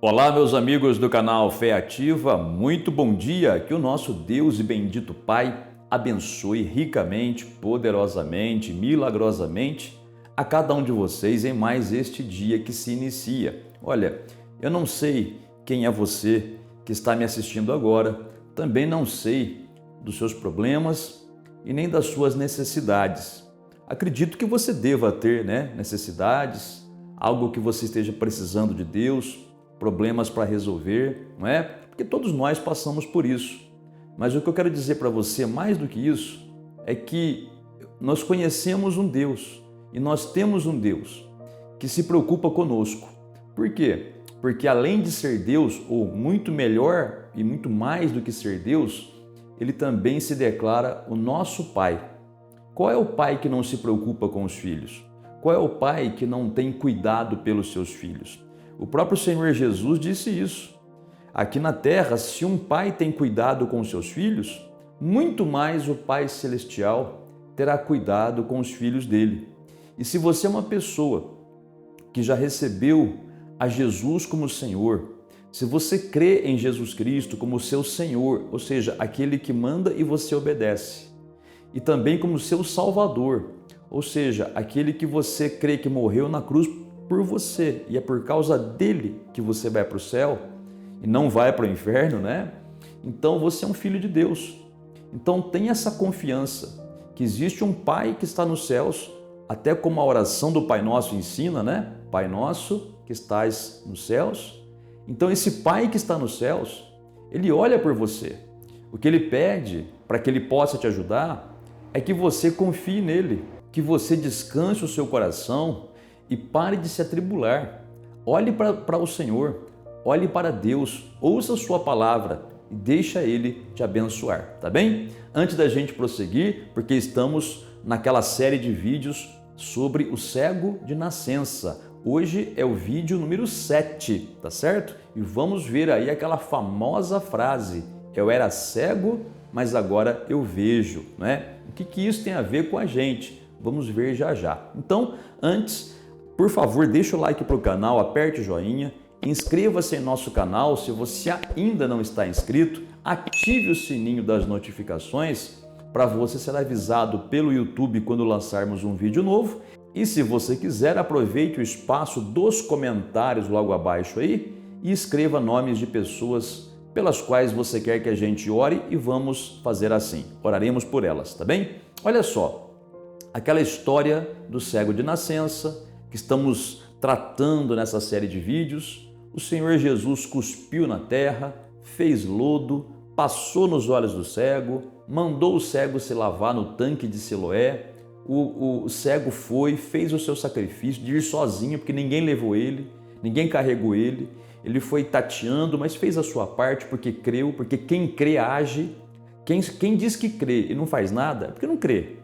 Olá, meus amigos do canal Fé Ativa, muito bom dia, que o nosso Deus e bendito Pai abençoe ricamente, poderosamente, milagrosamente a cada um de vocês em mais este dia que se inicia. Olha, eu não sei quem é você que está me assistindo agora, também não sei dos seus problemas e nem das suas necessidades. Acredito que você deva ter, necessidades, algo que você esteja precisando de Deus, problemas para resolver, não é? Porque todos nós passamos por isso. Mas o que eu quero dizer para você, mais do que isso, é que nós conhecemos um Deus e nós temos um Deus que se preocupa conosco. Por quê? Porque além de ser Deus, ou muito melhor e muito mais do que ser Deus, Ele também se declara o nosso Pai. Qual é o pai que não se preocupa com os filhos? Qual é o pai que não tem cuidado pelos seus filhos? O próprio Senhor Jesus disse isso. Aqui na terra, se um pai tem cuidado com os seus filhos, muito mais o Pai Celestial terá cuidado com os filhos dele. E se você é uma pessoa que já recebeu a Jesus como Senhor, se você crê em Jesus Cristo como seu Senhor, ou seja, aquele que manda e você obedece, e também como seu Salvador, ou seja, aquele que você crê que morreu na cruz por você, e é por causa dele que você vai para o céu e não vai para o inferno, né? Então você é um filho de Deus. Então tenha essa confiança que existe um Pai que está nos céus, até como a oração do Pai Nosso ensina, né? Pai Nosso que estás nos céus. Então esse Pai que está nos céus, ele olha por você. O que ele pede para que ele possa te ajudar é que você confie nele, que você descanse o seu coração e pare de se atribular. Olhe para o Senhor, olhe para Deus, ouça a sua palavra e deixa Ele te abençoar, tá bem? Antes da gente prosseguir, porque estamos naquela série de vídeos sobre o cego de nascença. Hoje é o vídeo número 7, tá certo? E vamos ver aí aquela famosa frase: eu era cego, mas agora eu vejo, né? O que isso tem a ver com a gente? Vamos ver já já. Então, antes, por favor, deixa o like para o canal, aperte o joinha, inscreva-se em nosso canal se você ainda não está inscrito, ative o sininho das notificações para você ser avisado pelo YouTube quando lançarmos um vídeo novo. E se você quiser, aproveite o espaço dos comentários logo abaixo aí e escreva nomes de pessoas pelas quais você quer que a gente ore e vamos fazer assim, oraremos por elas, tá bem? Olha só, aquela história do cego de nascença que estamos tratando nessa série de vídeos, o Senhor Jesus cuspiu na terra, fez lodo, passou nos olhos do cego, mandou o cego se lavar no tanque de Siloé, o cego foi, fez o seu sacrifício de ir sozinho, porque ninguém levou ele, ninguém carregou ele, ele foi tateando, mas fez a sua parte porque creu, porque quem crê age. Quem diz que crê e não faz nada, é porque não crê.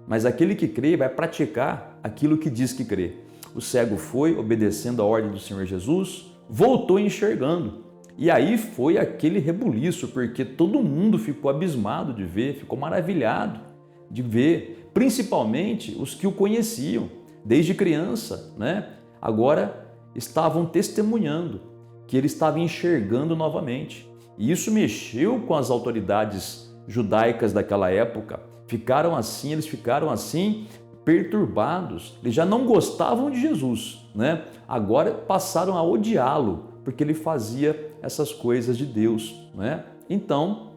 Mas aquele que crê vai praticar aquilo que diz que crê. O cego foi, obedecendo a ordem do Senhor Jesus, voltou enxergando. E aí foi aquele rebuliço, porque todo mundo ficou abismado de ver, ficou maravilhado de ver, principalmente os que o conheciam desde criança, né? Agora estavam testemunhando que ele estava enxergando novamente. E isso mexeu com as autoridades judaicas daquela época. Eles ficaram assim perturbados. Eles já não gostavam de Jesus, né? Agora passaram a odiá-lo, porque ele fazia essas coisas de Deus, né? Então,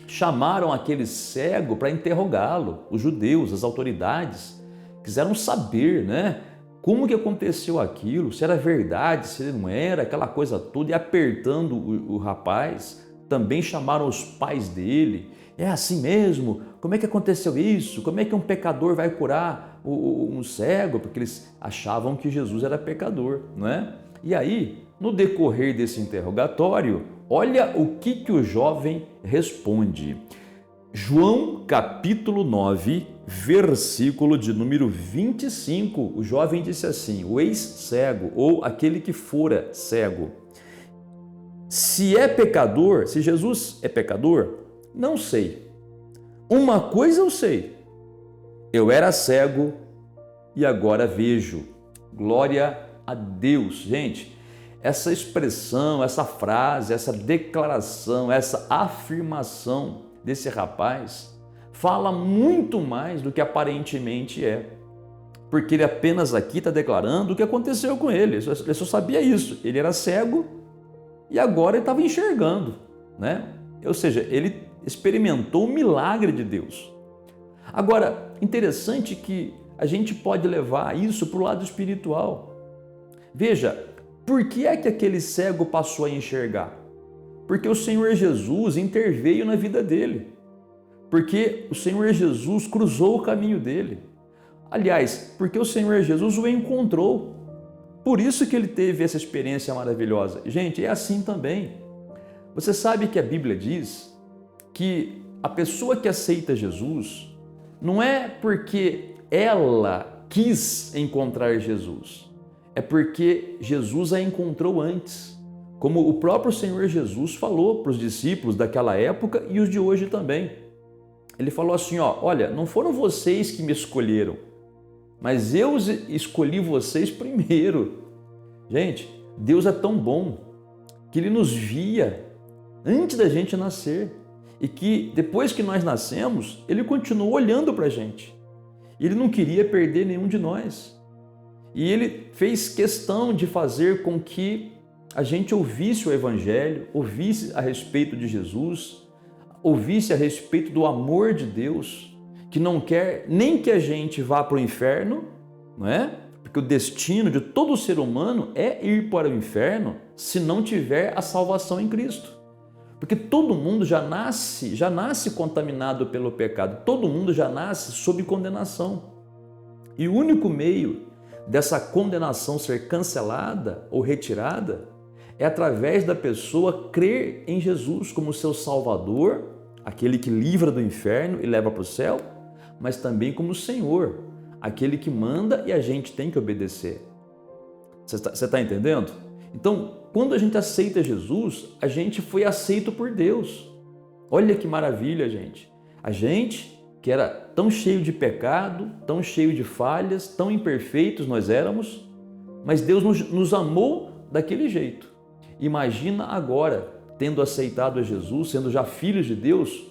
chamaram aquele cego para interrogá-lo. Os judeus, as autoridades, quiseram saber, né? Como que aconteceu aquilo, se era verdade, se não era, aquela coisa toda, e apertando o rapaz. Também chamaram os pais dele. É assim mesmo? Como é que aconteceu isso? Como é que um pecador vai curar um cego? Porque eles achavam que Jesus era pecador, não é? E aí, no decorrer desse interrogatório, olha o que o jovem responde. João capítulo 9, versículo de número 25, o jovem disse assim, o ex-cego ou aquele que fora cego: se é pecador, se Jesus é pecador, não sei. Uma coisa eu sei, eu era cego e agora vejo. Glória a Deus. Gente, essa expressão, essa frase, essa declaração, essa afirmação desse rapaz fala muito mais do que aparentemente é. Porque ele apenas aqui está declarando o que aconteceu com ele. Ele só sabia isso. Ele era cego e agora ele estava enxergando, né? Ou seja, ele experimentou o milagre de Deus. Agora, interessante que a gente pode levar isso para o lado espiritual. Veja, por que é que aquele cego passou a enxergar? Porque o Senhor Jesus interveio na vida dele. Porque o Senhor Jesus cruzou o caminho dele. Aliás, porque o Senhor Jesus o encontrou. Por isso que ele teve essa experiência maravilhosa. Gente, é assim também. Você sabe que a Bíblia diz que a pessoa que aceita Jesus não é porque ela quis encontrar Jesus, é porque Jesus a encontrou antes. Como o próprio Senhor Jesus falou para os discípulos daquela época e os de hoje também. Ele falou assim, olha, não foram vocês que me escolheram, mas eu escolhi vocês primeiro. Gente, Deus é tão bom que Ele nos via antes da gente nascer e que depois que nós nascemos, Ele continuou olhando para a gente. Ele não queria perder nenhum de nós. E Ele fez questão de fazer com que a gente ouvisse o Evangelho, ouvisse a respeito de Jesus, ouvisse a respeito do amor de Deus, que não quer nem que a gente vá para o inferno, não é? Porque o destino de todo ser humano é ir para o inferno se não tiver a salvação em Cristo. Porque todo mundo já nasce contaminado pelo pecado, todo mundo já nasce sob condenação. E o único meio dessa condenação ser cancelada ou retirada é através da pessoa crer em Jesus como seu Salvador, aquele que livra do inferno e leva para o céu, mas também como Senhor, aquele que manda e a gente tem que obedecer. Você está entendendo? Então, quando a gente aceita Jesus, a gente foi aceito por Deus. Olha que maravilha, gente. A gente, que era tão cheio de pecado, tão cheio de falhas, tão imperfeitos nós éramos, mas Deus nos amou daquele jeito. Imagina agora, tendo aceitado a Jesus, sendo já filhos de Deus,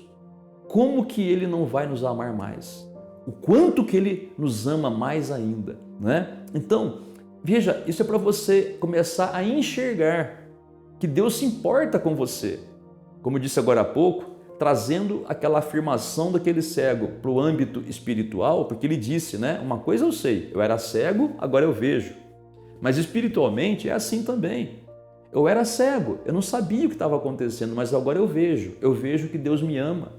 como que Ele não vai nos amar mais? O quanto que Ele nos ama mais ainda, né? Então, veja, isso é para você começar a enxergar que Deus se importa com você. Como eu disse agora há pouco, trazendo aquela afirmação daquele cego para o âmbito espiritual, porque ele disse, né? Uma coisa eu sei, eu era cego, agora eu vejo. Mas espiritualmente é assim também. Eu era cego, eu não sabia o que estava acontecendo, mas agora eu vejo que Deus me ama.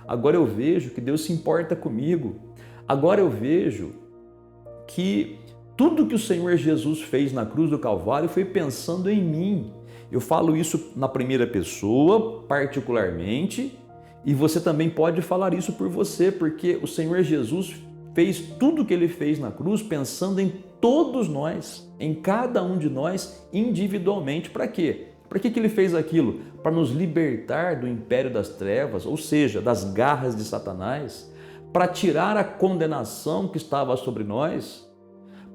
Agora eu vejo que Deus se importa comigo. Agora eu vejo que tudo que o Senhor Jesus fez na cruz do Calvário foi pensando em mim. Eu falo isso na primeira pessoa, particularmente, e você também pode falar isso por você, porque o Senhor Jesus fez tudo o que Ele fez na cruz pensando em todos nós, em cada um de nós individualmente. Para quê? Para que Ele fez aquilo? Para nos libertar do império das trevas, ou seja, das garras de Satanás, para tirar a condenação que estava sobre nós,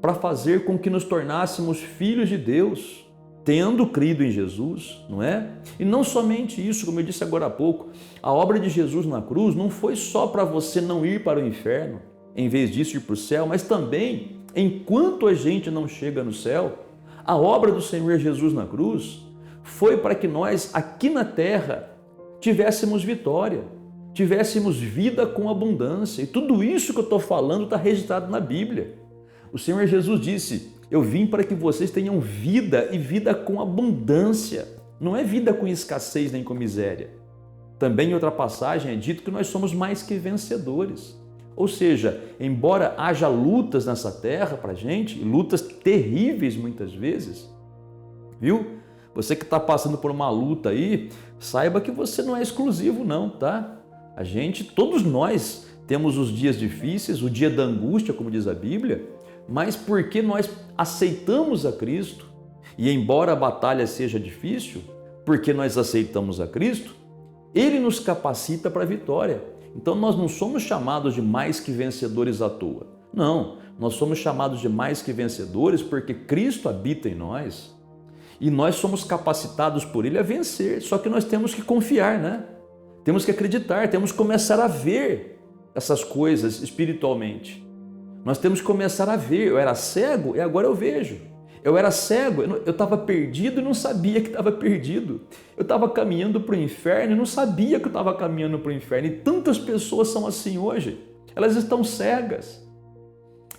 para fazer com que nos tornássemos filhos de Deus, tendo crido em Jesus, não é? E não somente isso, como eu disse agora há pouco, a obra de Jesus na cruz não foi só para você não ir para o inferno, em vez disso ir para o céu, mas também, enquanto a gente não chega no céu, a obra do Senhor Jesus na cruz foi para que nós, aqui na terra, tivéssemos vitória, tivéssemos vida com abundância. E tudo isso que eu estou falando está registrado na Bíblia. O Senhor Jesus disse, eu vim para que vocês tenham vida e vida com abundância. Não é vida com escassez nem com miséria. Também em outra passagem é dito que nós somos mais que vencedores. Ou seja, embora haja lutas nessa terra para a gente, e lutas terríveis muitas vezes, viu? Você que está passando por uma luta aí, saiba que você não é exclusivo não, tá? A gente, todos nós temos os dias difíceis, o dia da angústia, como diz a Bíblia, mas porque nós aceitamos a Cristo, e embora a batalha seja difícil, porque nós aceitamos a Cristo, Ele nos capacita para a vitória. Então nós não somos chamados de mais que vencedores à toa. Não, nós somos chamados de mais que vencedores porque Cristo habita em nós. E nós somos capacitados por Ele a vencer, só que nós temos que confiar, né? Temos que acreditar, temos que começar a ver essas coisas espiritualmente. Nós temos que começar a ver. Eu era cego e agora eu vejo. Eu era cego, eu estava perdido e não sabia que estava perdido. Eu estava caminhando para o inferno e não sabia que eu estava caminhando para o inferno. E tantas pessoas são assim hoje. Elas estão cegas.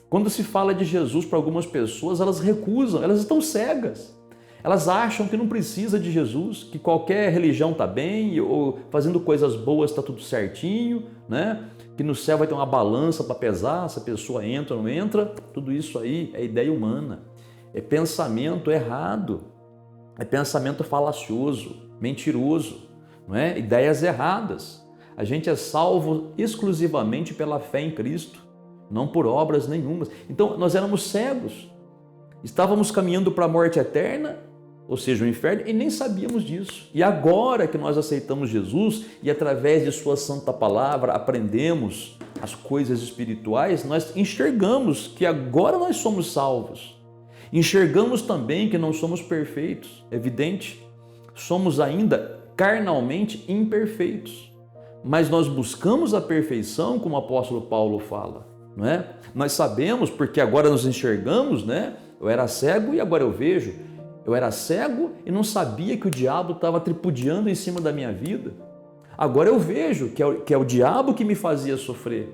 Quando se fala de Jesus para algumas pessoas, elas recusam, elas estão cegas. Elas acham que não precisa de Jesus, que qualquer religião está bem, ou fazendo coisas boas está tudo certinho, né? Que no céu vai ter uma balança para pesar, se a pessoa entra ou não entra. Tudo isso aí é ideia humana, é pensamento errado, é pensamento falacioso, mentiroso, não é? Ideias erradas. A gente é salvo exclusivamente pela fé em Cristo, não por obras nenhumas. Então nós éramos cegos, estávamos caminhando para a morte eterna, ou seja, o inferno, e nem sabíamos disso. E agora que nós aceitamos Jesus e através de sua santa palavra aprendemos as coisas espirituais, nós enxergamos que agora nós somos salvos. Enxergamos também que não somos perfeitos, evidente, somos ainda carnalmente imperfeitos, mas nós buscamos a perfeição, como o apóstolo Paulo fala, não é? Nós sabemos, porque agora nos enxergamos, né? Eu era cego e agora eu vejo. Eu era cego e não sabia que o diabo estava tripudiando em cima da minha vida. Agora eu vejo que é o diabo que me fazia sofrer.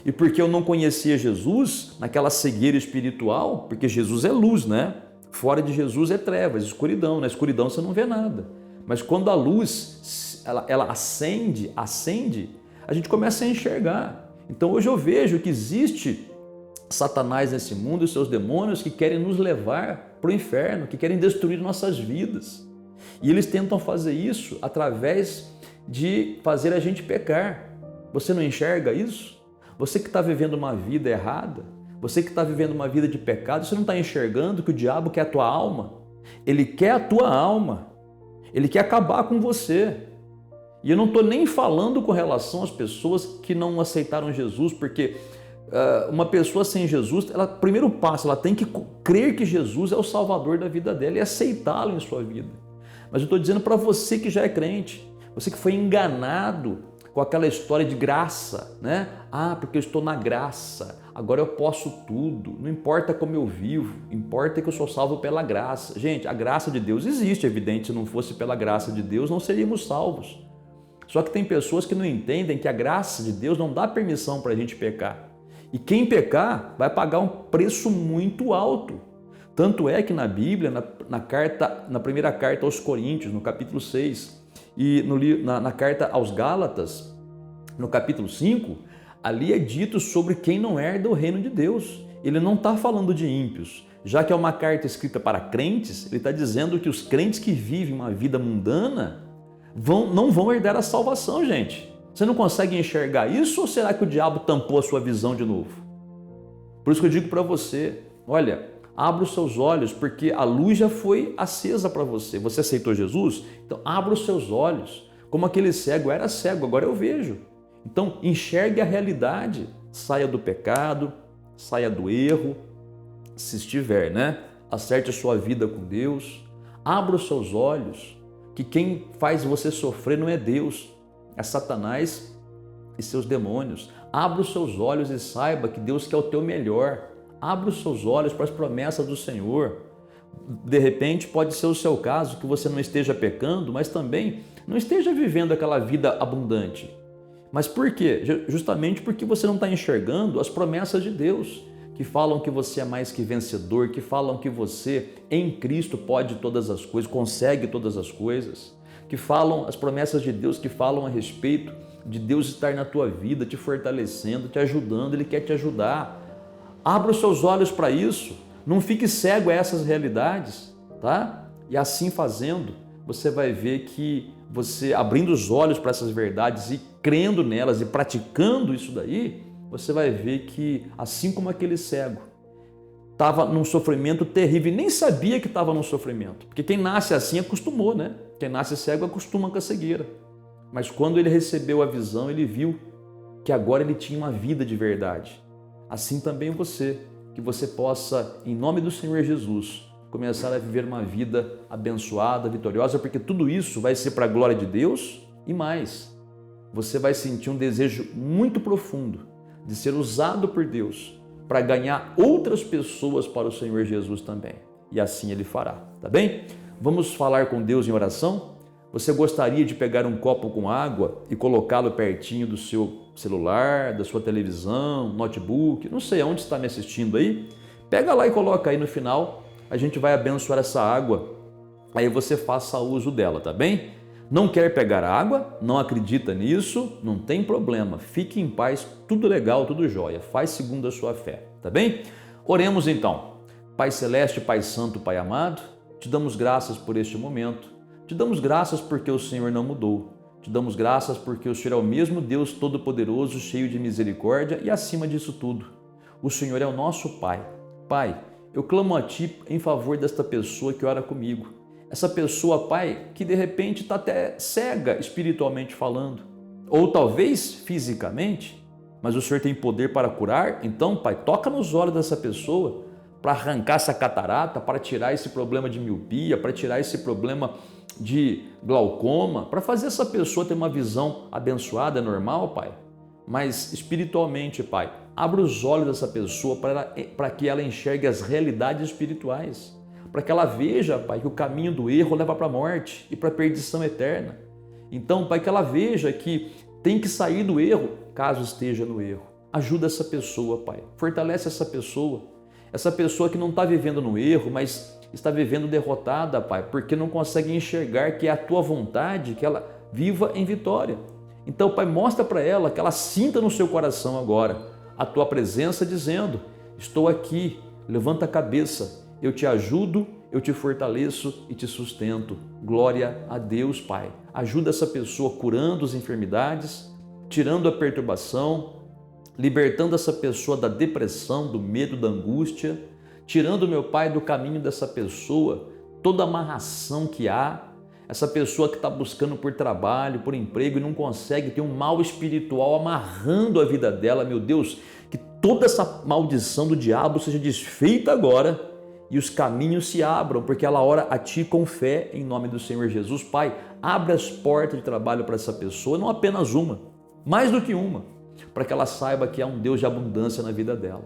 E porque eu não conhecia Jesus, naquela cegueira espiritual, porque Jesus é luz, né? Fora de Jesus é trevas, escuridão. Na escuridão você não vê nada. Mas quando a luz ela acende, a gente começa a enxergar. Então hoje eu vejo que existe Satanás nesse mundo e seus demônios que querem nos levar para o inferno, que querem destruir nossas vidas. E eles tentam fazer isso através de fazer a gente pecar. Você não enxerga isso? Você que está vivendo uma vida errada, você que está vivendo uma vida de pecado, você não está enxergando que o diabo quer a tua alma? Ele quer a tua alma. Ele quer acabar com você. E eu não estou nem falando com relação às pessoas que não aceitaram Jesus, porque uma pessoa sem Jesus, primeiro passo, ela tem que crer que Jesus é o Salvador da vida dela e aceitá-lo em sua vida. Mas eu estou dizendo para você que já é crente, você que foi enganado com aquela história de graça, né? Ah, porque eu estou na graça, agora eu posso tudo, não importa como eu vivo, importa que eu sou salvo pela graça. Gente, a graça de Deus existe, é evidente, se não fosse pela graça de Deus, não seríamos salvos. Só que tem pessoas que não entendem que a graça de Deus não dá permissão para a gente pecar. E quem pecar vai pagar um preço muito alto. Tanto é que na Bíblia, na primeira carta aos Coríntios, no capítulo 6, e na carta aos Gálatas, no capítulo 5, ali é dito sobre quem não herda o reino de Deus. Ele não está falando de ímpios. Já que é uma carta escrita para crentes, ele está dizendo que os crentes que vivem uma vida mundana não vão herdar a salvação, gente. Você não consegue enxergar isso ou será que o diabo tampou a sua visão de novo? Por isso que eu digo para você, olha, abra os seus olhos, porque a luz já foi acesa para você. Você aceitou Jesus? Então abra os seus olhos. Como aquele cego era cego, agora eu vejo. Então enxergue a realidade. Saia do pecado, saia do erro, se estiver, né? Acerte a sua vida com Deus. Abra os seus olhos, que quem faz você sofrer não é Deus, é Satanás e seus demônios. Abra os seus olhos e saiba que Deus quer o teu melhor. Abra os seus olhos para as promessas do Senhor. De repente pode ser o seu caso que você não esteja pecando, mas também não esteja vivendo aquela vida abundante. Mas por quê? Justamente porque você não está enxergando as promessas de Deus, que falam que você é mais que vencedor, que falam que você em Cristo pode todas as coisas, consegue todas as coisas, que falam as promessas de Deus, que falam a respeito de Deus estar na tua vida, te fortalecendo, te ajudando. Ele quer te ajudar. Abra os seus olhos para isso. Não fique cego a essas realidades, tá? E assim fazendo, você vai ver que você, abrindo os olhos para essas verdades e crendo nelas e praticando isso daí, você vai ver que, assim como aquele cego, estava num sofrimento terrível e nem sabia que estava num sofrimento. Porque quem nasce assim acostumou, né? Quem nasce cego acostuma com a cegueira. Mas quando ele recebeu a visão, ele viu que agora ele tinha uma vida de verdade. Assim também você, que você possa, em nome do Senhor Jesus, começar a viver uma vida abençoada, vitoriosa, porque tudo isso vai ser para a glória de Deus e mais. Você vai sentir um desejo muito profundo de ser usado por Deus para ganhar outras pessoas para o Senhor Jesus também. E assim Ele fará, tá bem? Vamos falar com Deus em oração? Você gostaria de pegar um copo com água e colocá-lo pertinho do seu celular, da sua televisão, notebook, não sei aonde está me assistindo aí? Pega lá e coloca aí no final, a gente vai abençoar essa água, aí você faça uso dela, tá bem? Não quer pegar água? Não acredita nisso? Não tem problema, fique em paz, tudo legal, tudo jóia, faz segundo a sua fé, tá bem? Oremos então. Pai Celeste, Pai Santo, Pai amado, te damos graças por este momento, te damos graças porque o Senhor não mudou, te damos graças porque o Senhor é o mesmo Deus Todo-Poderoso, cheio de misericórdia e acima disso tudo, o Senhor é o nosso Pai. Pai, eu clamo a Ti em favor desta pessoa que ora comigo. Essa pessoa, Pai, que de repente está até cega espiritualmente falando, ou talvez fisicamente, mas o Senhor tem poder para curar. Então, Pai, toca nos olhos dessa pessoa para arrancar essa catarata, para tirar esse problema de miopia, para tirar esse problema de glaucoma, para fazer essa pessoa ter uma visão abençoada, normal, Pai. Mas espiritualmente, Pai, abra os olhos dessa pessoa para que ela enxergue as realidades espirituais, para que ela veja, Pai, que o caminho do erro leva para a morte e para a perdição eterna. Então, Pai, que ela veja que tem que sair do erro, caso esteja no erro. Ajuda essa pessoa, Pai. Fortalece essa pessoa que não está vivendo no erro, mas está vivendo derrotada, Pai, porque não consegue enxergar que é a Tua vontade que ela viva em vitória. Então, Pai, mostra para ela que ela sinta no seu coração agora a Tua presença dizendo: estou aqui, levanta a cabeça, eu te ajudo, eu te fortaleço e te sustento. Glória a Deus, Pai. Ajuda essa pessoa curando as enfermidades, tirando a perturbação, libertando essa pessoa da depressão, do medo, da angústia, tirando, meu Pai, do caminho dessa pessoa toda amarração que há, essa pessoa que está buscando por trabalho, por emprego e não consegue, tem um mal espiritual amarrando a vida dela, meu Deus, que toda essa maldição do diabo seja desfeita agora e os caminhos se abram, porque ela ora a Ti com fé em nome do Senhor Jesus. Pai, abre as portas de trabalho para essa pessoa, não apenas uma, mais do que uma, para que ela saiba que há um Deus de abundância na vida dela.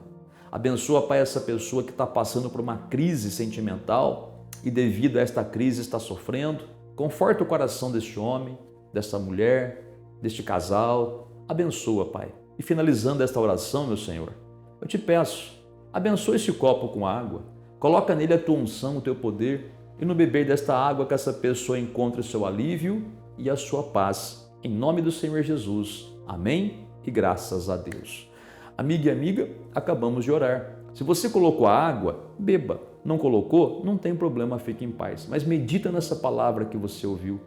Abençoa, Pai, essa pessoa que está passando por uma crise sentimental e devido a esta crise está sofrendo. Conforta o coração deste homem, desta mulher, deste casal. Abençoa, Pai. E finalizando esta oração, meu Senhor, eu te peço, abençoa esse copo com água, coloca nele a Tua unção, o Teu poder, e no beber desta água que essa pessoa encontre o seu alívio e a sua paz. Em nome do Senhor Jesus. Amém e graças a Deus. Amiga e amiga, acabamos de orar. Se você colocou a água, beba. Não colocou? Não tem problema, fique em paz. Mas medita nessa palavra que você ouviu.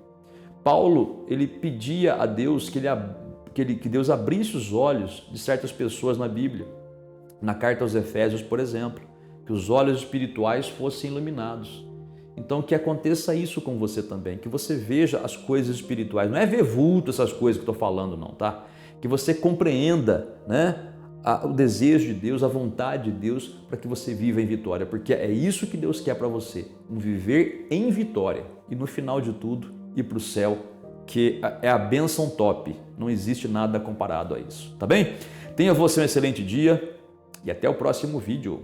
Paulo, ele pedia a Deus que Deus abrisse os olhos de certas pessoas na Bíblia. Na carta aos Efésios, por exemplo, que os olhos espirituais fossem iluminados. Então, que aconteça isso com você também, que você veja as coisas espirituais. Não é ver vulto essas coisas que estou falando, não, tá? Que você compreenda, né? O desejo de Deus, a vontade de Deus para que você viva em vitória, porque é isso que Deus quer para você, um viver em vitória e no final de tudo ir para o céu, que é a bênção top, não existe nada comparado a isso, tá bem? Tenha você um excelente dia e até o próximo vídeo.